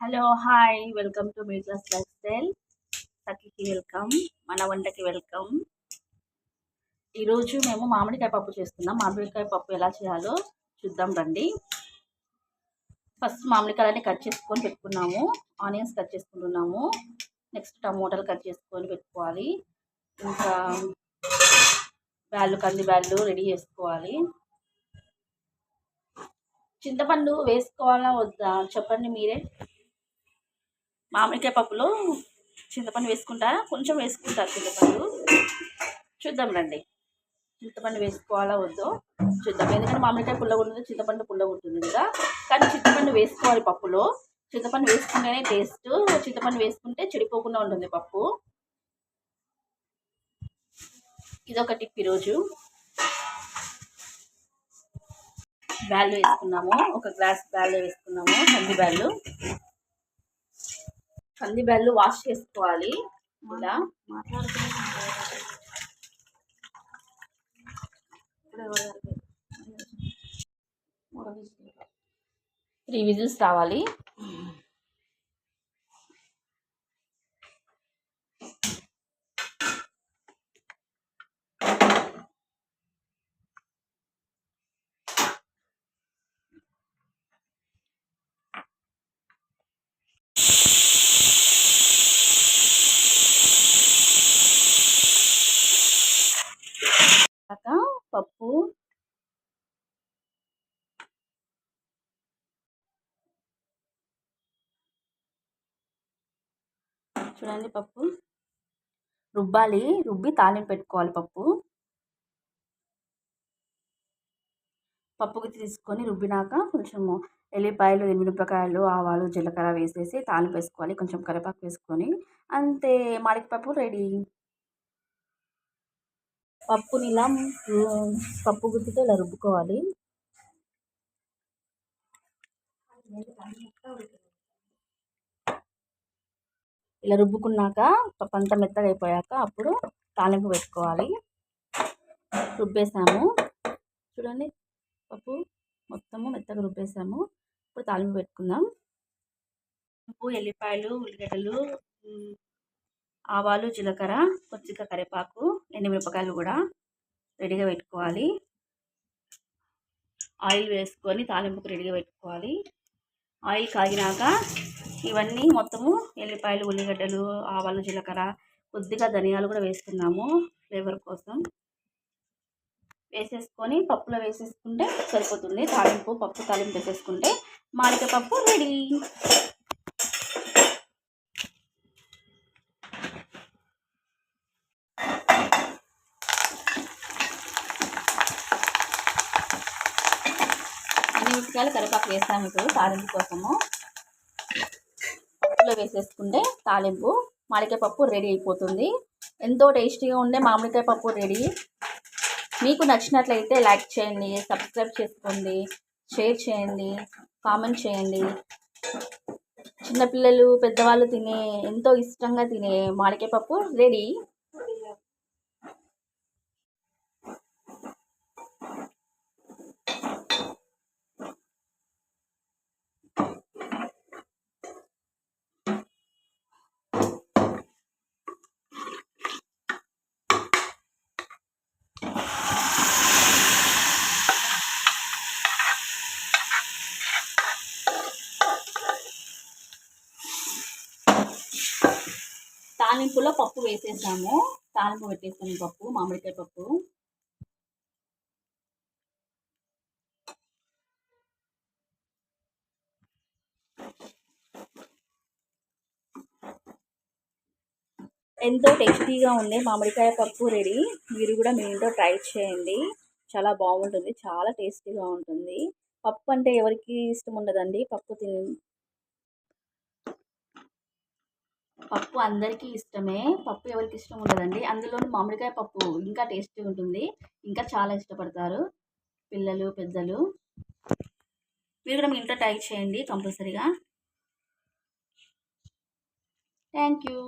Hello hi welcome to middle class lifestyle. సఖీకి welcome, మన వంటకి వెల్కమ్. ఈరోజు మేము మామిడికాయ పప్పు చేస్తున్నాం. మామిడికాయ పప్పు ఎలా చేయాలో చూద్దాం రండి. ఫస్ట్ మామిడికాయలని కట్ చేసుకొని పెట్టుకున్నాము. ఆనియన్స్ కట్ చేసుకుంటున్నాము. నెక్స్ట్ టమోటాలు కట్ చేసుకొని పెట్టుకోవాలి. ఇంకా కంది బ్యాళ్ళు రెడీ చేసుకోవాలి. చింతపండు వేసుకోవాలా వద్దా చెప్పండి మీరే. మామిడికాయ పప్పులో చింతపండు వేసుకుంటారా? కొంచెం వేసుకుంటారు చింతపండు. చూద్దాం రండి, చింతపండు వేసుకోవాలా వద్దో చూద్దాం. ఎందుకంటే మామిడికాయ పుల్లగా ఉంటుంది, చింతపండు పుల్లగా ఉంటుంది కదా. కానీ చింతపండు వేసుకోవాలి పప్పులో. చింతపండు వేసుకుంటేనే టేస్ట్. చింతపండు వేసుకుంటే చెడిపోకుండా ఉంటుంది పప్పు. ఇదొక టిప్. ఈరోజు బ్యాళ్ళు వేసుకున్నాము. ఒక గ్లాస్ బ్యాళ్ళు వేసుకున్నాము. కంది బ్యాళ్ళు వాష్ చేసుకోవాలి. ఇలా 3 విజిల్స్ రావాలి. పప్పు చూడండి, పప్పు రుబ్బాలి. రుబ్బి తాలింపు పెట్టుకోవాలి. పప్పుకి తీసుకొని రుబ్బినాక కొంచెము ఎల్లిపాయలు, ఎండుమిరపకాయలు, ఆవాలు, జీలకర్ర వేసేసి తాలింపు వేసుకోవాలి. కొంచెం కరివేపాకు వేసుకొని అంతే, మామిడికాయ రెడీ. పప్పుని ఇలా పప్పు గుత్తితో ఇలా రుబ్బుకోవాలి. ఇలా రుబ్బుకున్నాక పప్పు అంతా మెత్తగా అయిపోయాక అప్పుడు తాలింపు పెట్టుకోవాలి. రుబ్బేసాము చూడండి, పప్పు మొత్తము మెత్తగా రుబ్బేసాము. ఇప్పుడు తాలింపు పెట్టుకుందాం. ఉప్పు, ఎల్లిపాయలు, ఉల్లిగడ్డలు, ఆవాలు, జీలకర్ర, కొద్దిగా కరివేపాకు, ఎండుమిరపకాయలు కూడా రెడీగా పెట్టుకోవాలి. ఆయిల్ వేసుకొని తాలింపుకు రెడీగా పెట్టుకోవాలి. ఆయిల్ కాగినాక ఇవన్నీ మొత్తము ఎల్లిపాయలు, ఉల్లిగడ్డలు, ఆవాలు, జీలకర్ర, కొద్దిగా ధనియాలు కూడా వేస్తున్నాము ఫ్లేవర్ కోసం. వేసేసుకొని పప్పులో వేసేసుకుంటే సరిపోతుంది. పప్పు తాలింపు వేసేసుకుంటే మామిడికాయ పప్పు రెడీ. అన్ని మిరపకాయలు, కరివేపాకు వేస్తాము. ఇప్పుడు తాలింపు కోసము పప్పులో వేసేసుకుంటే తాలింపు మామిడికాయ పప్పు రెడీ అయిపోతుంది. ఎంతో టేస్టీగా ఉండే మామిడికాయ పప్పు రెడీ. మీకు నచ్చినట్లయితే లైక్ చేయండి, సబ్స్క్రైబ్ చేసుకోండి, షేర్ చేయండి, కామెంట్ చేయండి. చిన్నపిల్లలు, పెద్దవాళ్ళు ఎంతో ఇష్టంగా తినే మామిడికాయ పప్పు రెడీ. తాలింపులో పప్పు వేసేసాము. తాలింపు పెట్టేసాము పప్పు, మామిడికాయ పప్పు. ఎంతో టేస్టీగా ఉంది మామిడికాయ పప్పు రెడీ. మీరు కూడా మీ ఇంట్లో ట్రై చేయండి. చాలా బాగుంటుంది, చాలా టేస్టీగా ఉంటుంది. పప్పు అంటే ఎవరికి ఇష్టం ఉండదండి. పప్పు అందరికీ ఇష్టమే. పప్పు ఎవరికి ఇష్టం ఉండదండి. అందులోని మామిడికాయ పప్పు ఇంకా టేస్టీ ఉంటుంది. ఇంకా చాలా ఇష్టపడతారు పిల్లలు, పెద్దలు. మీరు కూడా మీ ఇంట్లో ట్రై చేయండి కంపల్సరీగా. Thank you.